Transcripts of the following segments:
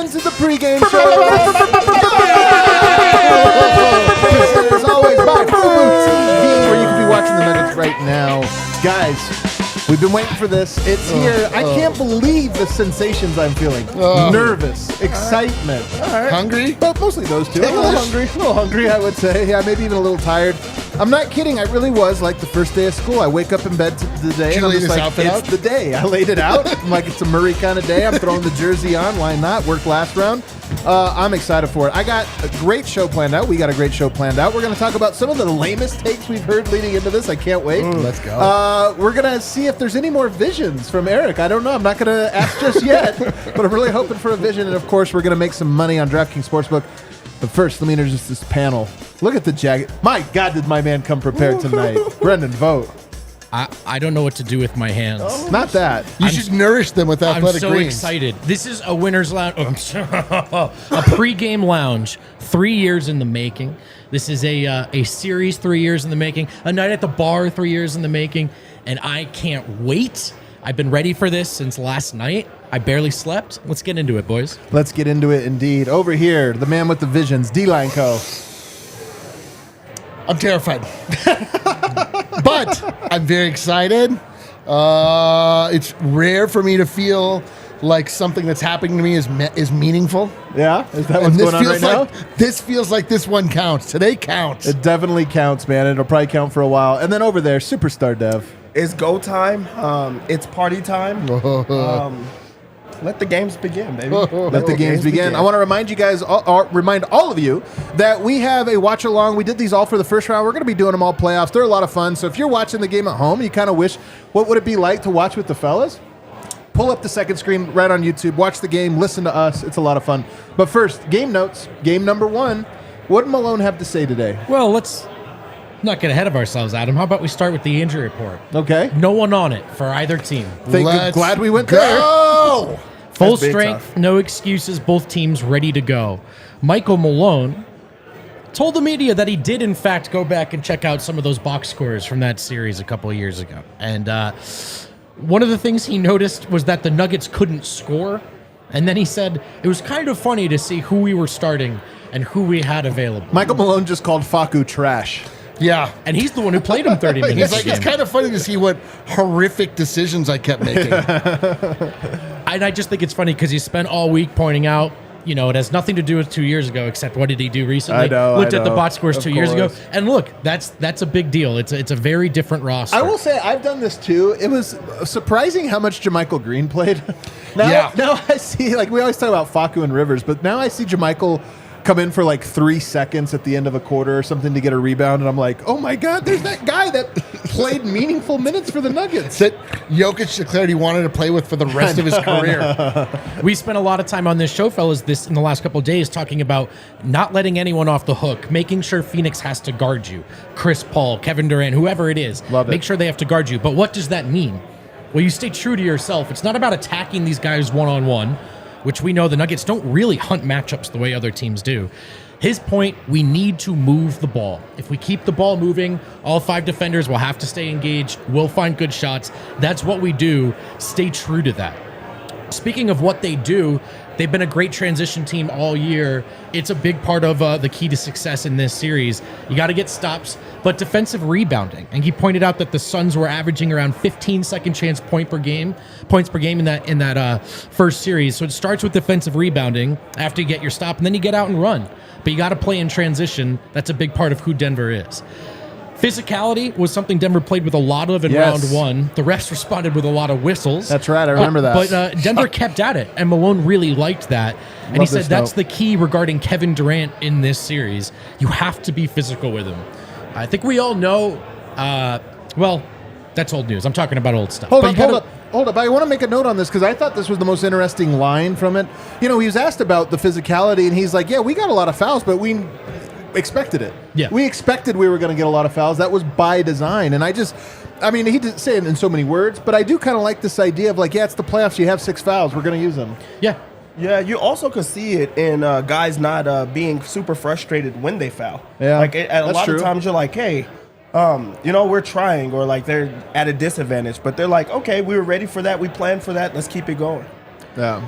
into the pregame show. As always, by Fubo TV, where you can be watching the Nuggets right now. Guys, we've been waiting for this. It's here. I can't believe the sensations I'm feeling. Nervous, excitement. Hungry? But mostly those two. I'm a little hungry, I would say. Yeah, maybe even a little tired. I'm not kidding. I really was like the first day of school. I wake up in bed the day, and I'm just like, it's the day. I laid it out. I'm like, it's a Murray kind of day. I'm throwing the jersey on. Why not? Work last round. I'm excited for it. I got a great show planned out. We got a great show planned out. We're going to talk about some of the lamest takes we've heard leading into this. I can't wait. Let's go. We're going to see if there's any more visions from Eric. I don't know. I'm not going to ask just yet, but I'm really hoping for a vision. And, of course, we're going to make some money on DraftKings Sportsbook. But first, let me introduce this panel. Look at the jacket. My God, did my man come prepared tonight. Brendan, vote. I don't know what to do with my hands. Not that. You should nourish them with athletic I'm so greens. excited. This is a winner's lounge. A pregame lounge, 3 years in the making. This is a series 3 years in the making. A night at the bar 3 years in the making. And I can't wait. I've been ready for this since last night. I barely slept. Let's get into it, boys. Let's get into it, indeed. Over here, the man with the visions, D-Line Co. I'm terrified. But I'm very excited. It's rare for me to feel like something that's happening to me is meaningful. Yeah? Is that what's going on right now? This feels like this one counts. Today counts. It definitely counts, man. It'll probably count for a while. And then over there, Superstar Dev. It's go time. It's party time. Let the games begin, baby. Let the games begin. I want to remind you guys, remind all of you, that we have a watch along. We did these all for the first round. We're going to be doing them all playoffs. They're a lot of fun. So if you're watching the game at home, you kind of wish, what would it be like to watch with the fellas? Pull up the second screen right on YouTube. Watch the game. Listen to us. It's a lot of fun. But first, game notes. Game number 1. What did Malone have to say today? Well, let's not get ahead of ourselves, Adam. How about we start with the injury report? Okay. No one on it for either team. Glad we went there. Full strength, no excuses, both teams ready to go. Michael Malone told the media that he did, in fact, go back and check out some of those box scores from that series a couple of years ago. And one of the things he noticed was that the Nuggets couldn't score. And then he said it was kind of funny to see who we were starting and who we had available. Michael Malone just called Facu trash. Yeah. And he's the one who played him 30 minutes. He's like, it's kind of funny to see what horrific decisions I kept making. And I just think it's funny because he spent all week pointing out, it has nothing to do with 2 years ago, except what did he do recently? Looked at the box scores 2 years ago. And look, that's a big deal. It's a very different roster. I will say I've done this too. It was surprising how much JaMychal Green played. Now I see, like, we always talk about Facu and Rivers, but now I see JaMychal come in for like 3 seconds at the end of a quarter or something to get a rebound, and I'm like, oh my God, there's that guy that played meaningful minutes for the Nuggets. That Jokic declared he wanted to play with for the rest of his career. We spent a lot of time on this show, fellas, in the last couple of days talking about not letting anyone off the hook, making sure Phoenix has to guard you. Chris Paul, Kevin Durant, whoever it is. Make sure they have to guard you. But what does that mean? Well, you stay true to yourself. It's not about attacking these guys one-on-one, which we know the Nuggets don't really hunt matchups the way other teams do. His point, we need to move the ball. If we keep the ball moving, all 5 defenders will have to stay engaged. We'll find good shots. That's what we do. Stay true to that. Speaking of what they do, they've been a great transition team all year. It's a big part of the key to success in this series. You got to get stops, but defensive rebounding. And he pointed out that the Suns were averaging around 15 second chance points per game in that first series. So it starts with defensive rebounding after you get your stop, and then you get out and run. But you got to play in transition. That's a big part of who Denver is. Physicality was something Denver played with a lot of in round 1. The refs responded with a lot of whistles. That's right. I remember that. But Denver kept at it, and Malone really liked that. And he said that's the key regarding Kevin Durant in this series. You have to be physical with him. I think we all know, that's old news. I'm talking about old stuff. Hold up. I want to make a note on this because I thought this was the most interesting line from it. He was asked about the physicality, and he's like, yeah, we got a lot of fouls, but we expected it. Yeah. We expected we were going to get a lot of fouls. That was by design. And he didn't say it in so many words, but I do kind of like this idea of like, yeah, it's the playoffs. You have 6 fouls. We're going to use them. Yeah. Yeah, you also could see it in guys not being super frustrated when they foul. Yeah, like a lot of times you're like, hey, we're trying, or like they're at a disadvantage, but they're like, okay, we were ready for that. We planned for that. Let's keep it going. Yeah.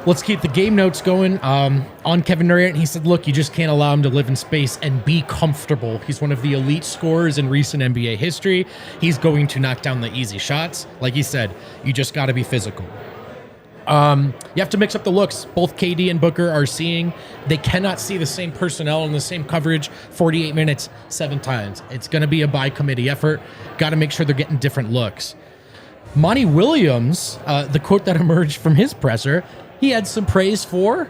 Let's keep the game notes going. On Kevin Durant, he said, look, you just can't allow him to live in space and be comfortable. He's one of the elite scorers in recent NBA history. He's going to knock down the easy shots. Like he said, you just got to be physical. You have to mix up the looks. Both KD and Booker are seeing they cannot see the same personnel in the same coverage 48 minutes 7 times. It's going to be a by committee effort. Got to make sure they're getting different looks. Monty Williams, the quote that emerged from his presser, he had some praise for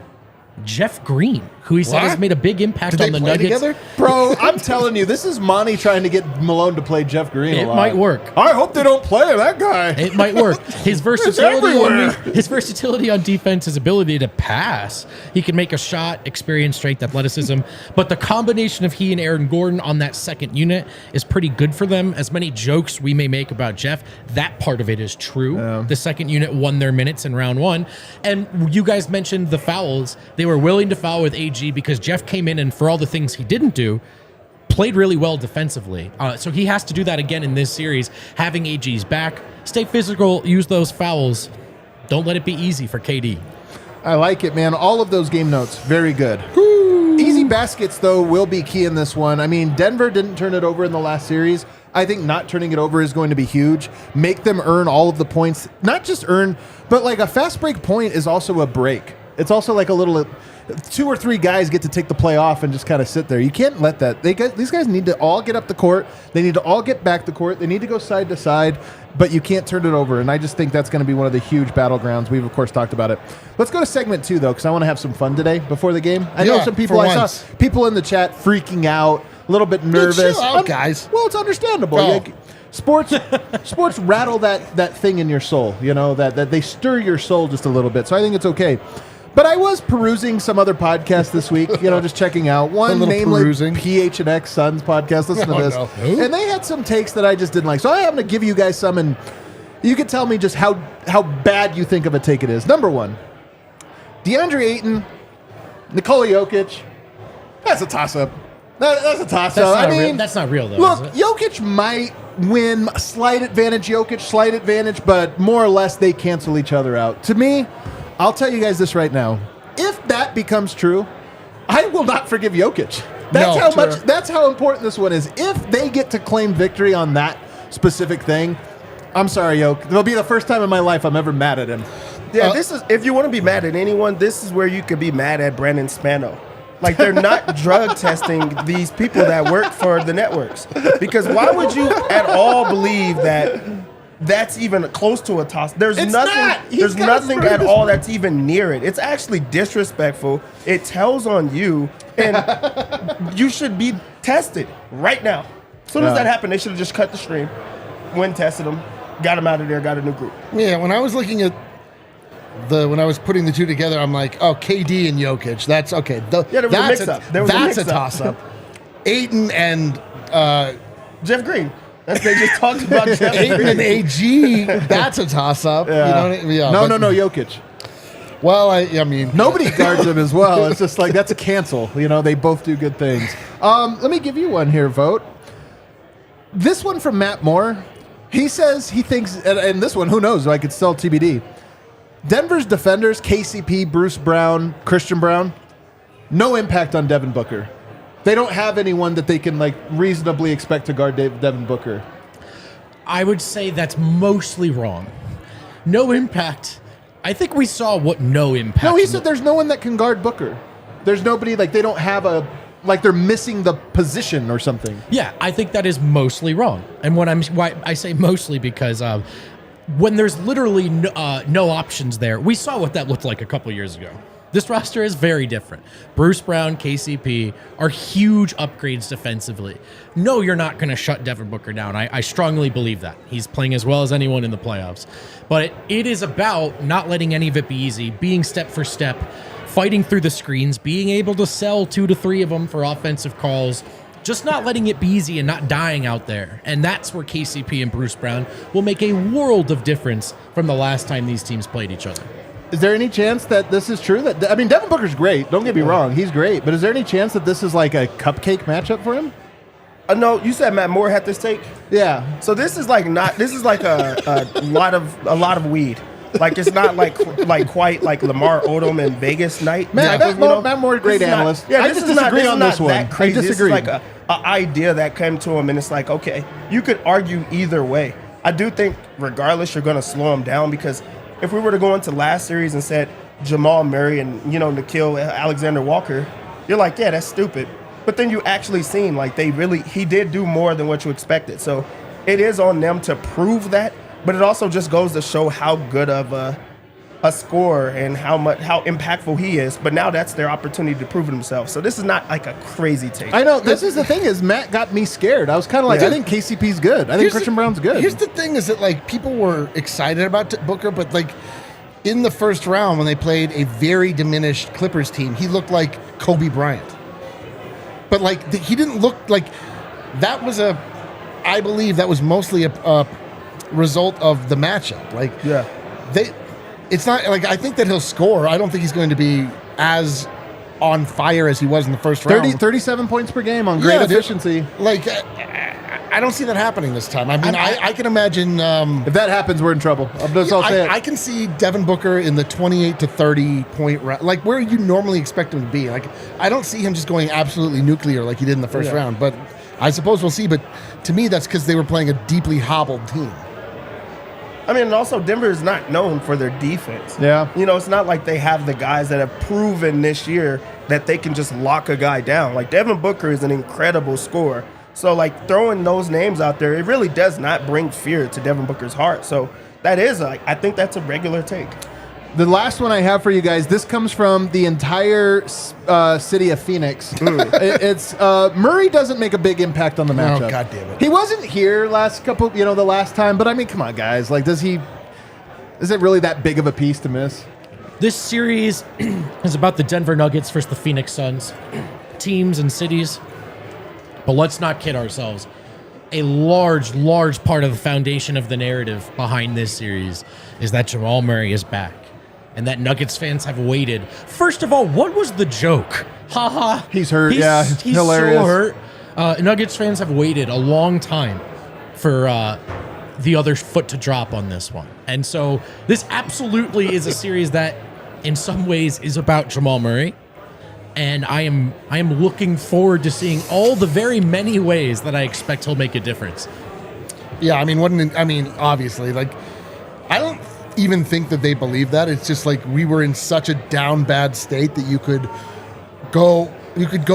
Jeff Green, who he said has made a big impact on the Nuggets. Together? Bro, I'm telling you, this is Monty trying to get Malone to play Jeff Green a lot. It might work. I hope they don't play that guy. It might work. His versatility on defense, his ability to pass. He can make a shot, experience, strength, athleticism. But the combination of he and Aaron Gordon on that second unit is pretty good for them. As many jokes we may make about Jeff, that part of it is true. Yeah. The second unit won their minutes in round 1. And you guys mentioned the fouls. They were willing to foul with AG because Jeff came in and for all the things he didn't do, played really well defensively. So he has to do that again in this series, having AG's back. Stay physical, use those fouls. Don't let it be easy for KD. I like it, man. All of those game notes, very good. Woo. Easy baskets, though, will be key in this one. I mean, Denver didn't turn it over in the last series. I think not turning it over is going to be huge. Make them earn all of the points. Not just earn, but like a fast break point is also a break. It's also like a little 2 or 3 guys get to take the play off and just kind of sit there. You can't let that. These guys need to all get up the court. They need to all get back the court. They need to go side to side, but you can't turn it over. And I just think that's going to be one of the huge battlegrounds. We've, of course, talked about it. Let's go to segment 2, though, because I want to have some fun today before the game. I know some people, I saw people in the chat freaking out, a little bit nervous. Chill out, guys. Well, it's understandable. Like, sports rattle that thing in your soul, you know, that they stir your soul just a little bit. So I think it's okay. But I was perusing some other podcasts this week, you know, just checking out. One, namely PH and X Sons podcast. Listen to this. No. And they had some takes that I just didn't like. So I happen to give you guys some, and you can tell me just how bad you think of a take it is. Number 1, DeAndre Ayton, Nikola Jokic. That's a toss-up. That's a toss-up. That's not real, though. Look, Jokic might win. Slight advantage, but more or less they cancel each other out. To me, I'll tell you guys this right now. If that becomes true, I will not forgive Jokic. That's how important this one is. If they get to claim victory on that specific thing, I'm sorry, Jokic. It'll be the first time in my life I'm ever mad at him. Yeah, this is if you want to be mad at anyone, this is where you could be mad at Brandon Spano. Like, they're not drug testing these people that work for the networks. Because why would you at all believe that that's even close to a toss? There's nothing at all that's even near it. It's actually disrespectful. It tells on you, and you should be tested right now. As soon as that happened, they should have just cut the stream, went and tested them, got them out of there, got a new group. Yeah, when I was looking at when I was putting the two together, I'm like, oh, KD and Jokic. That's okay. There was a mix-up. That's a toss-up. Ayton and Jeff Green. They just talked about Jeff Green. Ayton and AG. That's a toss-up. Yeah. You know what I mean? Yeah, no, Jokic. Well, I mean, nobody guards him as well. It's just like that's a cancel. You know, they both do good things. Let me give you one here, Vote. This one from Matt Moore. He says he thinks, and this one, who knows? I could sell TBD. Denver's defenders, KCP, Bruce Brown, Christian Brown, no impact on Devin Booker. They don't have anyone that they can like reasonably expect to guard Devin Booker. I would say that's mostly wrong. No impact. I think we saw what no impact. No, he said there's no one that can guard Booker. There's nobody, like they don't have like they're missing the position or something. Yeah, I think that is mostly wrong. And why I say mostly because when there's literally no options there, we saw what that looked like a couple years ago. This roster is very different. Bruce Brown, KCP are huge upgrades defensively. No, you're not going to shut Devin Booker down. I strongly believe that. He's playing as well as anyone in the playoffs. But it is about not letting any of it be easy, being step for step, fighting through the screens, being able to sell 2 to 3 of them for offensive calls, just not letting it be easy and not dying out there. And that's where KCP and Bruce Brown will make a world of difference from the last time these teams played each other. Is there any chance that this is true? I mean, Devin Booker's great. Don't get me wrong. He's great. But is there any chance that this is like a cupcake matchup for him? No, you said Matt Moore had this take? Yeah. So this is like a lot of weed. Like it's not like quite like Lamar Odom and Vegas night. Matt Moore, great analyst. I just disagree on this one. I disagree. This is like an idea that came to him, and it's like, okay, you could argue either way. I do think, regardless, you're going to slow him down because if we were to go into last series and said Jamal Murray and Nickeil Alexander-Walker, you're like, yeah, that's stupid. But then you actually seen like he did do more than what you expected. So it is on them to prove that. But it also just goes to show how good of a scorer and how impactful he is. But now that's their opportunity to prove themselves. So this is not like a crazy take. I know. This is the thing is Matt got me scared. I was kind of like, I think KCP's good. I think Christian Brown's good. Here's the thing is that like people were excited about Booker, but like in the first round when they played a very diminished Clippers team, he looked like Kobe Bryant. But like he didn't look like that was I believe that was mostly a result of the matchup. Like, it's not like I think that he'll score. I don't think he's going to be as on fire as he was in the first round. 37 points per game on great efficiency. Like, I don't see that happening this time. I mean, I can imagine if that happens, we're in trouble. I can see Devin Booker in the 28 to 30 point round, like where you normally expect him to be. Like, I don't see him just going absolutely nuclear like he did in the first round. But I suppose we'll see. But to me, that's because they were playing a deeply hobbled team. I mean, and also Denver is not known for their defense. Yeah. It's not like they have the guys that have proven this year that they can just lock a guy down. Like, Devin Booker is an incredible scorer. So, like, throwing those names out there, it really does not bring fear to Devin Booker's heart. So, that is, I think that's a regular take. The last one I have for you guys, this comes from the entire city of Phoenix. It's Murray doesn't make a big impact on the matchup. Oh, God damn it. He wasn't here the last time, but I mean, come on, guys. Like, is it really that big of a piece to miss? This series is about the Denver Nuggets versus the Phoenix Suns, teams and cities. But let's not kid ourselves. A large, large part of the foundation of the narrative behind this series is that Jamal Murray is back. And that Nuggets fans have waited. First of all, what was the joke? Haha. He's hurt. He's hilarious. So hurt. Nuggets fans have waited a long time for the other foot to drop on this one. And so this absolutely is a series that in some ways is about Jamal Murray. And I am looking forward to seeing all the very many ways that I expect he'll make a difference. Yeah, I mean, obviously, like, I don't even think that they believe that. It's just like we were in such a down bad state that you could go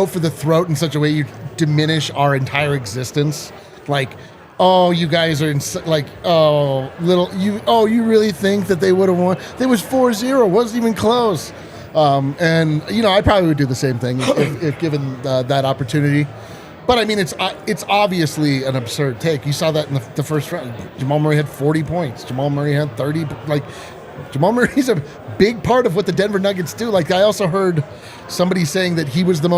for the throat in such a way you diminish our entire existence. Like, oh, you guys are you really think that they would have won? It was 4-0, wasn't even close. And I probably would do the same thing if given that opportunity. But I mean, it's obviously an absurd take. You saw that in the first round. Jamal Murray had 40 points. Jamal Murray had 30. Like, Jamal Murray's a big part of what the Denver Nuggets do. Like, I also heard somebody saying that he was the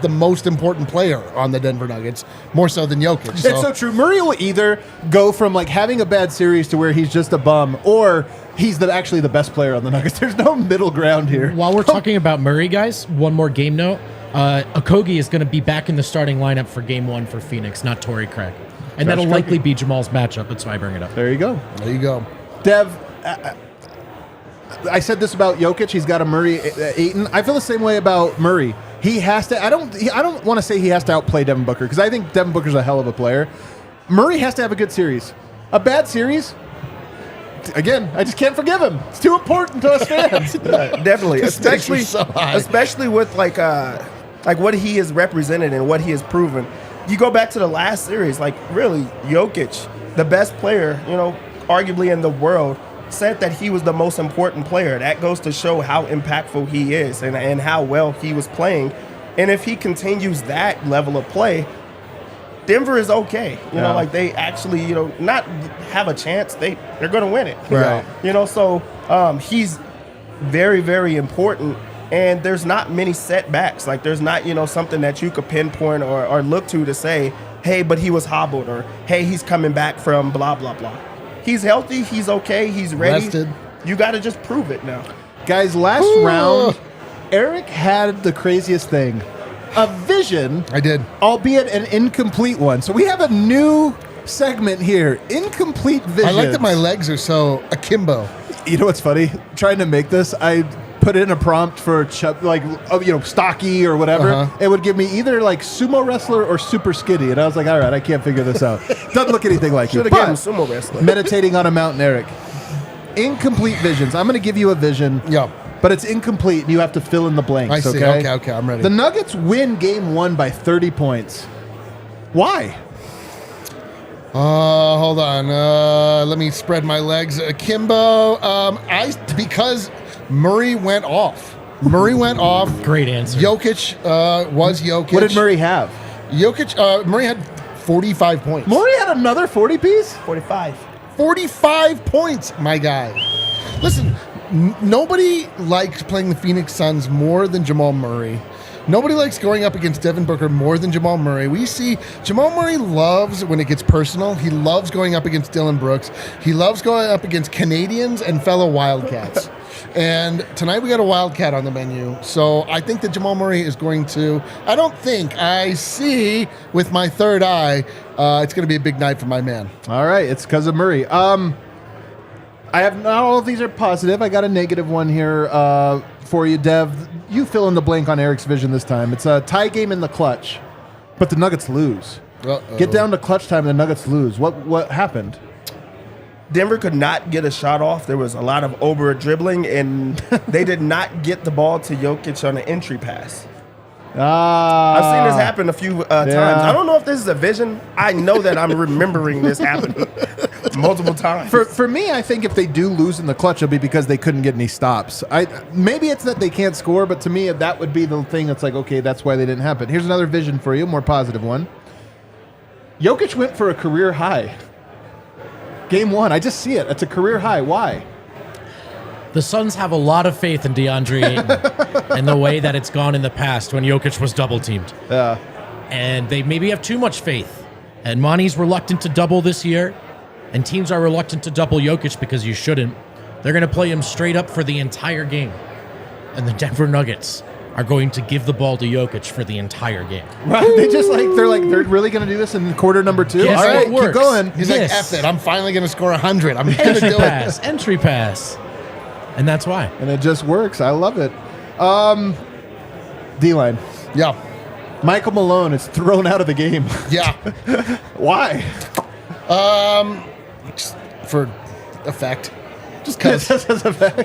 most important player on the Denver Nuggets, more so than Jokic. So. It's so true. Murray will either go from like having a bad series to where he's just a bum, or he's actually the best player on the Nuggets. There's no middle ground here. While we're talking about Murray, guys, one more game note. Okogie is going to be back in the starting lineup for Game 1 for Phoenix, not Torrey Craig. And that'll likely be Jamal's matchup. That's why I bring it up. There you go. Dev, I said this about Jokic. He's got a Murray Ayton. I feel the same way about Murray. He has to. I don't want to say he has to outplay Devin Booker because I think Devin Booker's a hell of a player. Murray has to have a good series. A bad series, again, I just can't forgive him. It's too important to us fans. Definitely, especially with like what he has represented and what he has proven. You go back to the last series, like really, Jokic, the best player, arguably in the world, said that he was the most important player. That goes to show how impactful he is and how well he was playing. And if he continues that level of play, Denver is okay. Like they actually, not have a chance. They're going to win it. Right. So he's very, very important. And there's not many setbacks. Like there's not, something that you could pinpoint or look to say, hey, but he was hobbled, or hey, he's coming back from blah, blah, blah. He's healthy. He's okay. He's ready. Rested. You got to just prove it now. Guys, last round, Eric had the craziest thing. A vision. I did. Albeit an incomplete one. So we have a new segment here. Incomplete vision. I like that my legs are so akimbo. You know what's funny? Trying to make this, I put in a prompt for stocky or whatever. It would give me either like sumo wrestler or super skinny, and I was like, all right, I can't figure this out. Doesn't look anything like you. Should have given sumo wrestler. Meditating on a mountain, Eric. Incomplete visions. I'm going to give you a vision. Yeah. But it's incomplete, and you have to fill in the blanks. I see. Okay, I'm ready. The Nuggets win Game 1 by 30 points. Why? Hold on. Let me spread my legs akimbo. Because Murray went off. Great answer. Jokic was Jokic. What did Murray have? Murray had 45 points. Murray had another 40-piece? 45 points, my guy. Listen, nobody likes playing the Phoenix Suns more than Jamal Murray. Nobody likes going up against Devin Booker more than Jamal Murray. We see Jamal Murray loves when it gets personal. He loves going up against Dillon Brooks. He loves going up against Canadians and fellow Wildcats. And tonight we got a Wildcat on the menu. So I think that Jamal Murray is going to, I see with my third eye, it's going to be a big night for my man. All right, it's because of Murray. I have not all of these are positive. I got a negative one here for you, Dev. You fill in the blank on Eric's vision this time. It's a tie game in the clutch, but the Nuggets lose. Uh-oh. Get down to clutch time and the Nuggets lose. What happened? Denver could not get a shot off. There was a lot of over dribbling, and they did not get the ball to Jokic on an entry pass. I've seen this happen a few times. I don't know if this is a vision. I know that I'm remembering this happening multiple times. For me, I think if they do lose in the clutch, it'll be because they couldn't get any stops. Maybe it's that they can't score, but to me, that would be the thing that's like, okay, that's why they didn't happen. Here's another vision for you, more positive one. Jokic went for a career high. Game 1, I just see it. It's a career high. Why? The Suns have a lot of faith in DeAndre Ayton and the way that it's gone in the past when Jokic was double-teamed. Yeah. And they maybe have too much faith. And Monty's reluctant to double this year, and teams are reluctant to double Jokic because you shouldn't. They're going to play him straight up for the entire game. And the Denver Nuggets are going to give the ball to Jokic for the entire game. Right. They're really going to do this in quarter number 2? Guess all right, what works? keep going. He's like, F it. I'm finally going to score 100. I'm going to do it. Entry pass. And that's why. And it just works. I love it. D-line. Yeah. Michael Malone is thrown out of the game. Yeah. Why? Just for effect. Just because.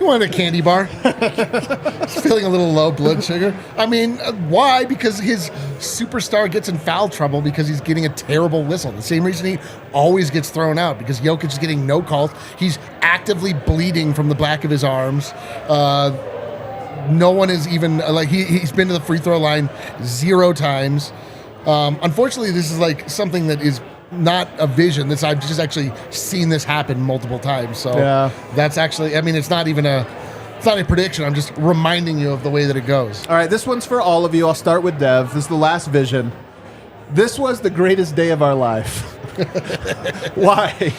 You wanted a candy bar. Just feeling a little low blood sugar. I mean, why? Because his superstar gets in foul trouble because he's getting a terrible whistle. The same reason he always gets thrown out, because Jokic is getting no calls. He's actively bleeding from the back of his arms. No one is even, he's been to the free throw line 0 times. Unfortunately, this is like something that is not a vision. I've just actually seen this happen multiple times. So that's actually, it's not a prediction. I'm just reminding you of the way that it goes. All right, this one's for all of you. I'll start with Dev. This is the last vision. This was the greatest day of our life. Why?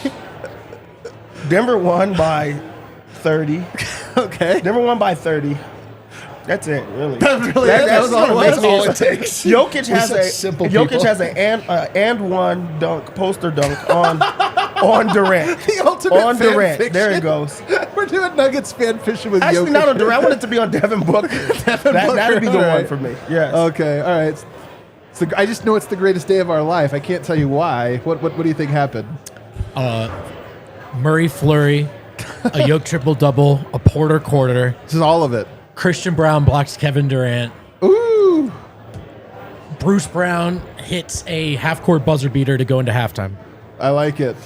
Denver won by 30. Okay. Denver won by 30. That's it, really. That's all it takes. Jokic has an and one dunk, poster dunk on Durant. The ultimate on fan Durant. Fiction. There it goes. We're doing Nuggets fan fiction with Actually, Jokic. not on Durant. I want it to be on Devin Booker. That'd be the one for me. Yes. Okay. All right. I just know it's the greatest day of our life. I can't tell you why. What do you think happened? Murray flurry, a Yoke triple-double, a Porter quarter. This is all of it. Christian Brown blocks Kevin Durant. Ooh. Bruce Brown hits a half-court buzzer beater to go into halftime. I like it.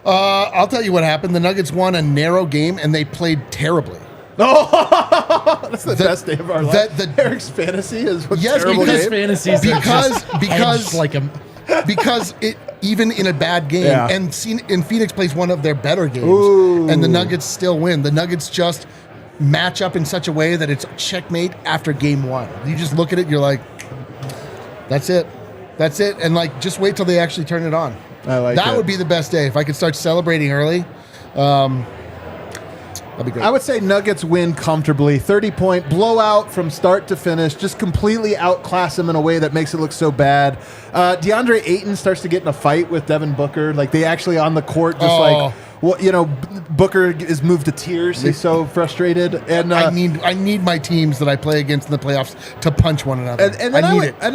I'll tell you what happened. The Nuggets won a narrow game, and they played terribly. Oh, that's the best day of our life. Eric's fantasy is a terrible because game. Fantasies because like him. Because it even in a bad game, and Phoenix plays one of their better games, and the Nuggets still win. The Nuggets just match up in such a way that it's checkmate after game 1. You just look at it, you're like, that's it, and just wait till they actually turn it on. I like that. Would be the best day if I could start celebrating early. That'd be great. I would say Nuggets win comfortably. 30-point blowout from start to finish. Just completely outclass them in a way that makes it look so bad. DeAndre Ayton starts to get in a fight with Devin Booker. Like, they actually on the court just Well, Booker is moved to tears. He's so frustrated, and I need my teams that I play against in the playoffs to punch one another. And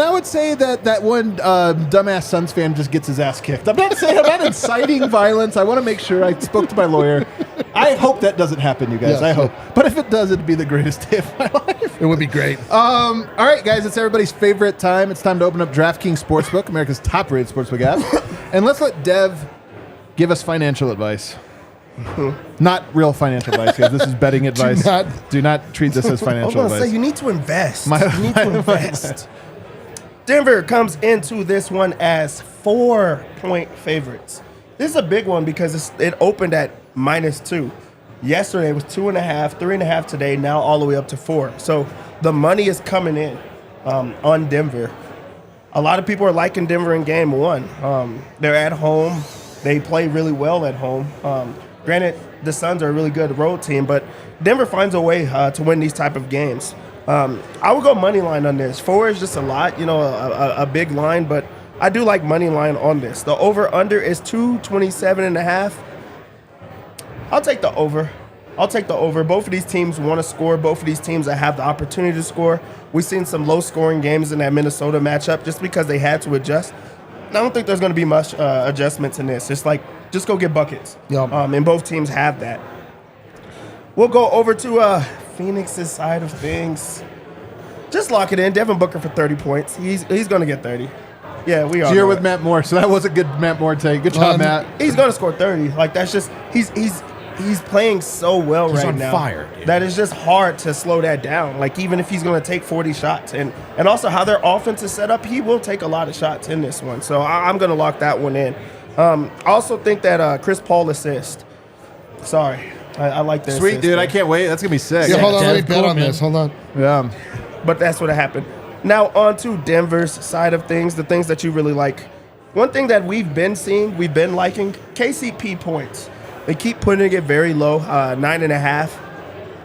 I would say that one dumbass Suns fan just gets his ass kicked. I'm not inciting violence. I want to make sure I spoke to my lawyer. I hope that doesn't happen, you guys. Yes, I hope. But if it does, it'd be the greatest day of my life. It would be great. All right, guys, it's everybody's favorite time. It's time to open up DraftKings Sportsbook, America's top-rated sportsbook app, and let's let Dev give us financial advice. Not real financial advice, guys. This is betting advice. Do not treat this as financial advice. You need to invest. You need to invest. Denver comes into this one as 4-point favorites. This is a big one because it opened at -2. Yesterday it was 2.5, 3.5 today, now all the way up to 4. So the money is coming in on Denver. A lot of people are liking Denver in game 1. They're at home. They play really well at home. Granted, the Suns are a really good road team, but Denver finds a way to win these type of games. I would go money line on this. 4 is just a lot, a big line, but I do like money line on this. The over-under is 227.5. I'll take the over. Both of these teams want to score. Both of these teams that have the opportunity to score. We've seen some low-scoring games in that Minnesota matchup just because they had to adjust. I don't think there's going to be much adjustments in this. It's like, just go get buckets. Yep. And both teams have that. We'll go over to Phoenix's side of things. Just lock it in. Devin Booker for 30 points. He's going to get 30. Yeah, we are. So you're with Matt Moore, so that was a good Matt Moore take. Good job, Matt. He's going to score 30. Like, that's just he's playing so well right now. He's on fire, dude. That is just hard to slow that down. Like, even if he's going to take 40 shots. And also how their offense is set up, he will take a lot of shots in this one. So I'm going to lock that one in. I also think that Chris Paul assist. Sorry. I like that. Sweet, dude. I can't wait. That's going to be sick. Yeah, hold on. Let me bet on this. Hold on. Yeah. But that's what happened. Now on to Denver's side of things, the things that you really like. One thing that we've been seeing, we've been liking, KCP points. They keep putting it very low, 9.5.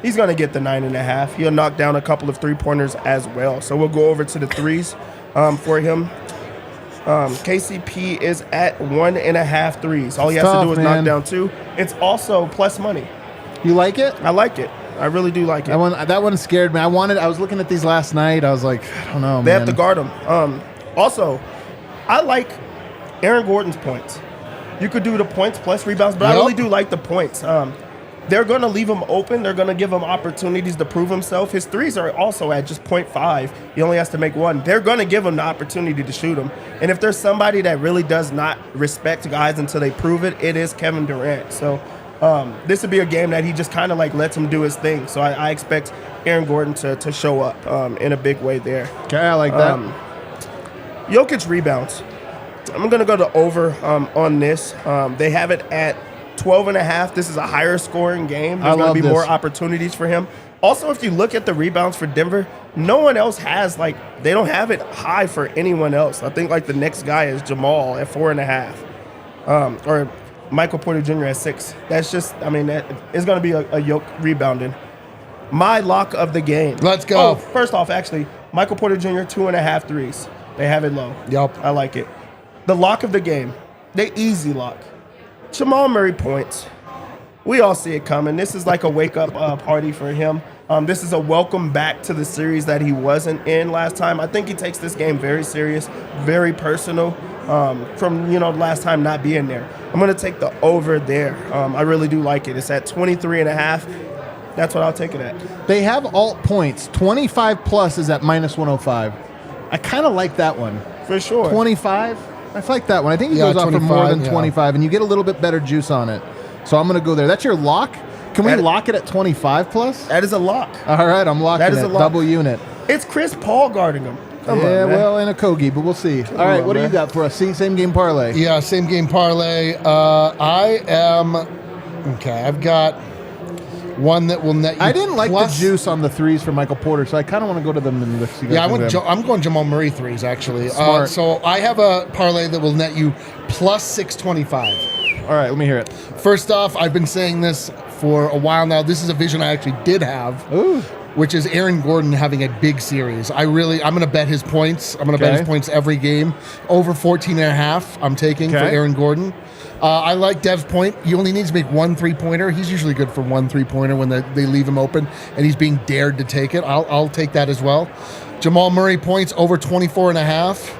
He's going to get the 9.5. He'll knock down a couple of three-pointers as well. So we'll go over to the threes for him. KCP is at 1.5 threes. All he has to do is knock down 2. It's also plus money. You like it? I like it. I really do like it. That one scared me. I was looking at these last night. I was like, I don't know, They have to guard him. Also, I like Aaron Gordon's points. You could do the points plus rebounds, but I really do like the points. They're going to leave him open. They're going to give him opportunities to prove himself. His threes are also at just 0.5. He only has to make 1. They're going to give him the opportunity to shoot him. And if there's somebody that really does not respect guys until they prove it, it is Kevin Durant. So this would be a game that he just kind of like lets him do his thing. So I expect Aaron Gordon to show up in a big way there. Okay, I like that. Jokic rebounds. I'm going to go to over on this. They have it at 12.5. This is a higher scoring game. There's going to be more opportunities for him. Also, if you look at the rebounds for Denver, no one else has, they don't have it high for anyone else. I think, the next guy is Jamal at 4.5. Or Michael Porter Jr. at 6. That's just, it's going to be a yoke rebounding. My lock of the game. Let's go. Oh, first off, actually, Michael Porter Jr., 2.5 threes. They have it low. Yep. I like it. The lock of the game. The easy lock. Jamal Murray points. We all see it coming. This is like a wake-up party for him. This is a welcome back to the series that he wasn't in last time. I think he takes this game very serious, very personal from, last time not being there. I'm going to take the over there. I really do like it. It's at 23.5. That's what I'll take it at. They have alt points. 25 plus is at -105. I kind of like that one. For sure. 25? I like that one. I think he goes off for more than 25, and you get a little bit better juice on it. So I'm going to go there. That's your lock? Can we lock it at 25 plus? That is a lock. All right, I'm locking that is it. A lock. Double unit. It's Chris Paul guarding him. Come on, man. Well, in a Kogi, but we'll see. All right, what do you got for us? Same game parlay. Yeah, same game parlay. I've got one that will net you. I didn't like the juice on the threes for Michael Porter, so I kind of want to go to them and see. Yeah, I'm going Jamal Murray threes, actually. Smart. So I have a parlay that will net you plus 625. All right, let me hear it. First off, I've been saying this for a while now. This is a vision I actually did have. Ooh. which is Aaron Gordon having a big series. I'm going to bet his points. I'm going to bet his points every game. Over 14.5, I'm taking for Aaron Gordon. I like Dev's point. He only needs to make 1 3-pointer. He's usually good for 1 3-pointer when they leave him open, and he's being dared to take it. I'll take that as well. Jamal Murray points over 24.5,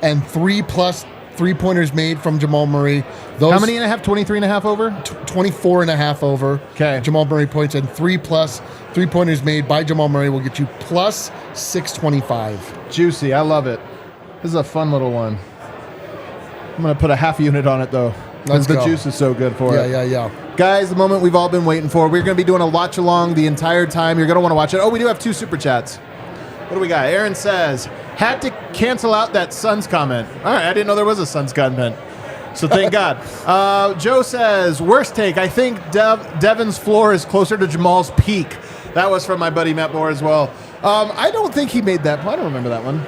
and 3+ 3-pointers made from Jamal Murray. How many and a half? 23.5 over? 24.5 over. Okay. Jamal Murray points, and 3+ 3-pointers made by Jamal Murray will get you plus 625. Juicy. I love it. This is a fun little one. I'm going to put a half unit on it, though. Let's the go. juice is so good for it. Yeah. Guys, the moment we've all been waiting for. We're going to be doing a watch along the entire time. You're going to want to watch it. Oh, we do have 2 super chats. What do we got? Aaron says, had to cancel out that Suns comment. All right, I didn't know there was a Suns comment. So thank God. Joe says, worst take. I think Devin's floor is closer to Jamal's peak. That was from my buddy Matt Moore as well. I don't think he made that. I don't remember that one.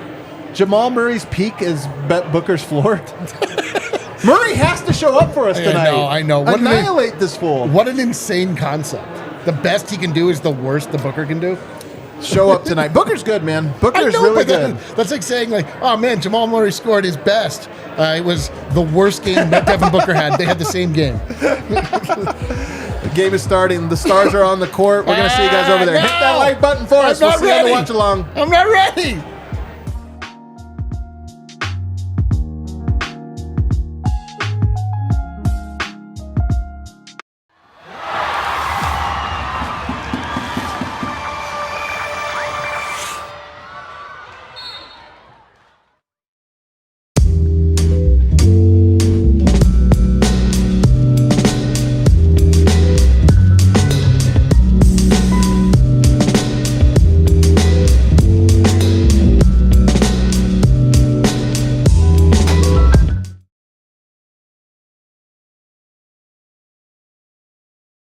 Jamal Murray's peak is Booker's floor. Murray has to show up for us tonight. I know. Annihilate this fool. What an insane concept. The best he can do is the worst the Booker can do. Show up tonight. Booker's good, man. Booker's really good. That's like saying, oh, man, Jamal Murray scored his best. It was the worst game that Devin Booker had. They had the same game. The game is starting. The stars are on the court. We're going to see you guys over there. Hit that like button for us. We'll see you on the watch along. I'm not ready.